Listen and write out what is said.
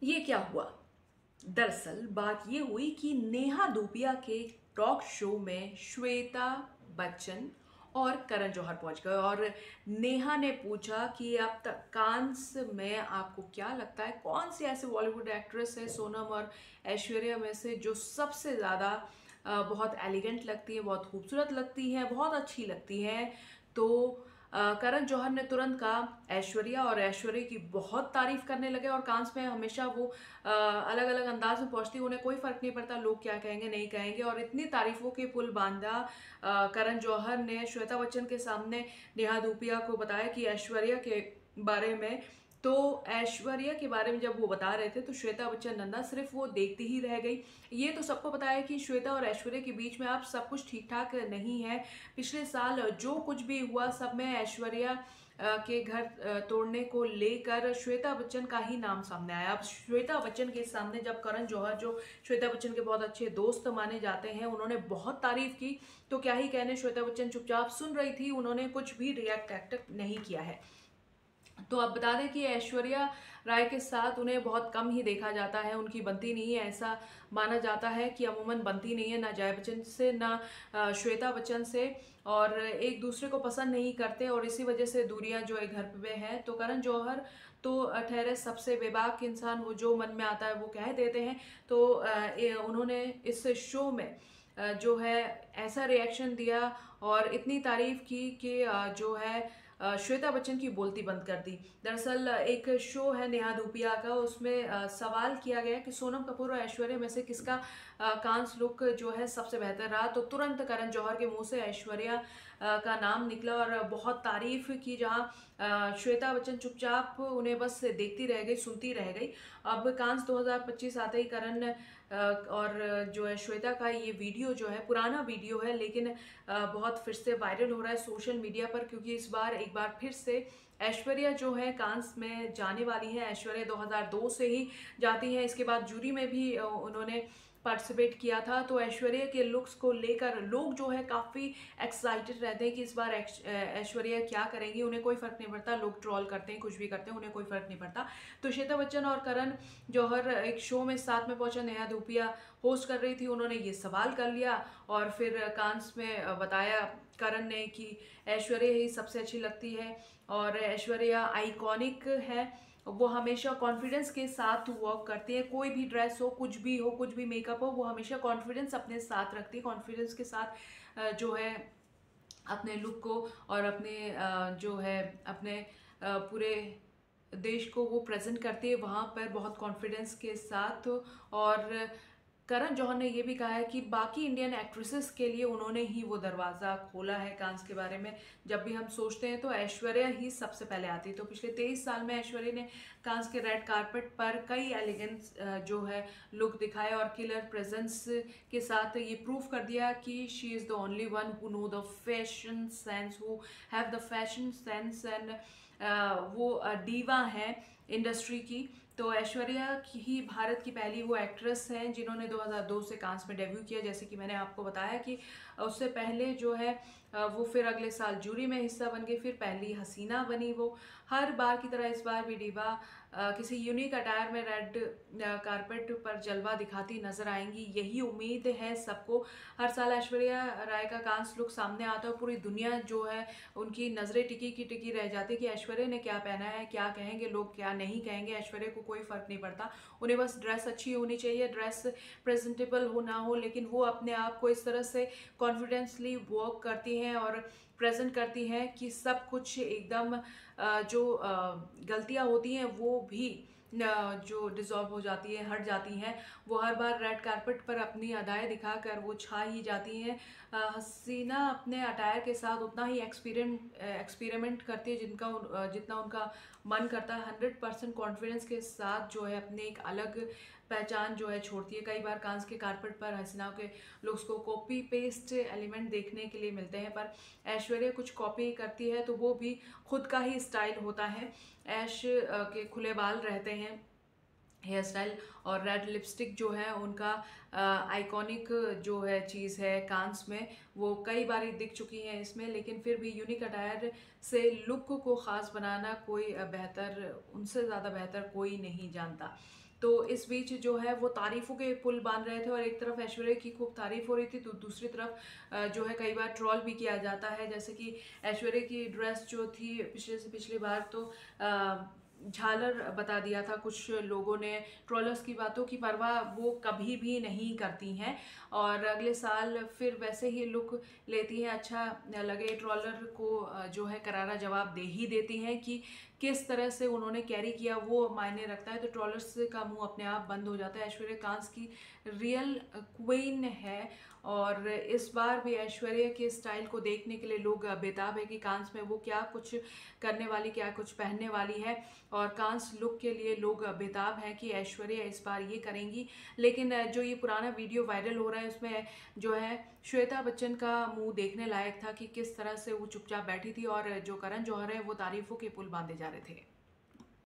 ये क्या हुआ? दरअसल बात ये हुई कि नेहा धूपिया के टॉक शो में श्वेता बच्चन और करण जौहर पहुंच गए और नेहा ने पूछा कि अब तक कांस में आपको क्या लगता है कौन सी ऐसे बॉलीवुड एक्ट्रेस है सोनम और ऐश्वर्या में से जो सबसे ज़्यादा बहुत एलिगेंट लगती है, बहुत खूबसूरत लगती है, बहुत अच्छी लगती है। तो करण जौहर ने तुरंत कहा ऐश्वर्या, और ऐश्वर्या की बहुत तारीफ करने लगे। और कांस में हमेशा वो अलग अलग अंदाज में पहुंचती, उन्हें कोई फर्क नहीं पड़ता लोग क्या कहेंगे नहीं कहेंगे। और इतनी तारीफों के पुल बांधा करण जौहर ने श्वेता बच्चन के सामने नेहा धूपिया को बताया कि ऐश्वर्या के बारे में। तो ऐश्वर्या के बारे में जब वो बता रहे थे तो श्वेता बच्चन नंदा सिर्फ वो देखती ही रह गई। ये तो सबको पता है कि श्वेता और ऐश्वर्या के बीच में अब सब कुछ ठीक ठाक नहीं है। पिछले साल जो कुछ भी हुआ सब में ऐश्वर्या के घर तोड़ने को लेकर श्वेता बच्चन का ही नाम सामने आया। अब श्वेता बच्चन के सामने जब करण जौहर, जो श्वेता बच्चन के बहुत अच्छे दोस्त माने जाते हैं, उन्होंने बहुत तारीफ की, तो क्या ही कहने, श्वेता बच्चन चुपचाप सुन रही थी, उन्होंने कुछ भी रिएक्ट एक्ट नहीं किया है। तो अब बता दें कि ऐश्वर्या राय के साथ उन्हें बहुत कम ही देखा जाता है, उनकी बनती नहीं है। ऐसा माना जाता है कि अमूमन बनती नहीं है, ना जया बच्चन से ना श्वेता बच्चन से, और एक दूसरे को पसंद नहीं करते और इसी वजह से दूरियां जो है घर पे है। तो करण जौहर तो ठहरे सबसे बेबाक इंसान, वो जो मन में आता है वो कह देते हैं। तो उन्होंने इस शो में जो है ऐसा रिएक्शन दिया और इतनी तारीफ की कि जो है श्वेता बच्चन की बोलती बंद कर दी। दरअसल एक शो है नेहा धूपिया का, उसमें सवाल किया गया कि सोनम कपूर और ऐश्वर्या में से किसका कांस लुक जो है सबसे बेहतर रहा, तो तुरंत करण जौहर के मुंह से ऐश्वर्या का नाम निकला और बहुत तारीफ की। जहां श्वेता बच्चन चुपचाप उन्हें बस देखती रह गई, सुनती रह गई। अब कांस 2025 आते ही करण और जो है श्वेता का ये वीडियो जो है, पुराना वीडियो है लेकिन बहुत फिर से वायरल हो रहा है सोशल मीडिया पर, क्योंकि इस बार एक बार फिर से ऐश्वर्या जो है कांस में जाने वाली है। ऐश्वर्या 2002 से ही जाती हैं, इसके बाद जूरी में भी उन्होंने पार्टिसिपेट किया था। तो ऐश्वर्या के लुक्स को लेकर लोग जो है काफ़ी एक्साइटेड रहते हैं कि इस बार ऐश्वर्या क्या करेंगी। उन्हें कोई फर्क नहीं पड़ता, लोग ट्रोल करते हैं, कुछ भी करते हैं, उन्हें कोई फर्क नहीं पड़ता। तो श्वेता बच्चन और करण जौहर एक शो में साथ में पहुंचा, नेहा धूपिया होस्ट कर रही थी, उन्होंने ये सवाल कर लिया और फिर कांस में बताया करण ने कि ऐश्वर्या ही सबसे अच्छी लगती है और ऐश्वर्या आइकॉनिक है। वो हमेशा कॉन्फिडेंस के साथ वर्क करती है, कोई भी ड्रेस हो, कुछ भी हो, कुछ भी मेकअप हो, वो हमेशा कॉन्फिडेंस अपने साथ रखती है। कॉन्फिडेंस के साथ जो है अपने लुक को और अपने जो है अपने पूरे देश को वो प्रेजेंट करती है वहाँ पर बहुत कॉन्फिडेंस के साथ। और करण जौहर ने ये भी कहा है कि बाकी इंडियन एक्ट्रेसेस के लिए उन्होंने ही वो दरवाज़ा खोला है कांस के बारे में। जब भी हम सोचते हैं तो ऐश्वर्या ही सबसे पहले आती है। तो पिछले 23 साल में ऐश्वर्या ने कांस के रेड कारपेट पर कई एलिगेंस जो है लुक दिखाए और किलर प्रेजेंस के साथ ये प्रूव कर दिया कि she is the only one who know the fashion sense, who have the fashion sense, and वो डीवा हैं इंडस्ट्री की। तो ऐश्वर्या की ही भारत की पहली वो एक्ट्रेस हैं जिन्होंने 2002 से कांस में डेब्यू किया। जैसे कि मैंने आपको बताया कि उससे पहले जो है वो फिर अगले साल जूरी में हिस्सा बन गई, फिर पहली हसीना बनी वो। हर बार की तरह इस बार भी डीवा किसी यूनिक अटायर में रेड कारपेट पर जलवा दिखाती नजर आएंगी, यही उम्मीद है सबको। हर साल ऐश्वर्या राय का कांस लुक सामने आता है और पूरी दुनिया जो है उनकी नजरें टिकी की टिकी रह जाती कि ऐश्वर्या ने क्या पहना है, क्या कहेंगे लोग, क्या नहीं कहेंगे। ऐश्वर्या को कोई फर्क नहीं पड़ता, उन्हें बस ड्रेस अच्छी होनी चाहिए, ड्रेस प्रेजेंटेबल हो ना हो, लेकिन वो अपने आप को इस तरह से कॉन्फिडेंसली वर्क करती हैं और प्रेजेंट करती हैं कि सब कुछ एकदम जो गलतियां होती हैं वो भी जो डिजॉल्व हो जाती है, हट जाती हैं। वो हर बार रेड कारपेट पर अपनी अदाएं दिखाकर वो छा ही जाती हैं। हसीना अपने अटायर के साथ उतना ही एक्सपेरिमेंट करती है जितना उनका मन करता है। 100% कॉन्फिडेंस के साथ जो है अपने एक अलग पहचान जो है छोड़ती है। कई बार कांस के कारपेट पर हसीना के लुक्स को कॉपी पेस्ट एलिमेंट देखने के लिए मिलते हैं, पर ऐश्वर्या कुछ कॉपी करती है तो वो भी खुद का ही स्टाइल होता है। ऐश के खुले बाल रहते हैं, हेयर स्टाइल और रेड लिपस्टिक जो है उनका आइकॉनिक जो है चीज़ है कांस में, वो कई बार दिख चुकी हैं इसमें। लेकिन फिर भी यूनिक अटायर से लुक को ख़ास बनाना कोई बेहतर, उनसे ज़्यादा बेहतर कोई नहीं जानता। तो इस बीच जो है वो तारीफ़ों के पुल बाँध रहे थे और एक तरफ ऐश्वर्या की खूब तारीफ़ हो रही थी, तो दूसरी तरफ जो है कई बार ट्रोल भी किया जाता है। जैसे कि ऐश्वर्या की ड्रेस जो थी पिछले से पिछली बार तो झालर बता दिया था कुछ लोगों ने। ट्रोलर्स की बातों की परवाह वो कभी भी नहीं करती हैं और अगले साल फिर वैसे ही लुक लेती हैं। अच्छा लगे ट्रोलर को जो है करारा जवाब दे ही देती हैं कि किस तरह से उन्होंने कैरी किया वो मायने रखता है, तो ट्रोलर्स का मुंह अपने आप बंद हो जाता है। ऐश्वर्या कांस की रियल क्वीन है और इस बार भी ऐश्वर्या के स्टाइल को देखने के लिए लोग बेताब है कि कांस में वो क्या कुछ करने वाली, क्या कुछ पहनने वाली है। और कांस लुक के लिए लोग बेताब हैं कि ऐश्वर्या इस बार ये करेंगी। लेकिन जो ये पुराना वीडियो वायरल हो रहा है उसमें जो है श्वेता बच्चन का मुंह देखने लायक था कि किस तरह से वो चुपचाप बैठी थी और जो करण जौहर है वो तारीफों के पुल बांधे जा रहे थे।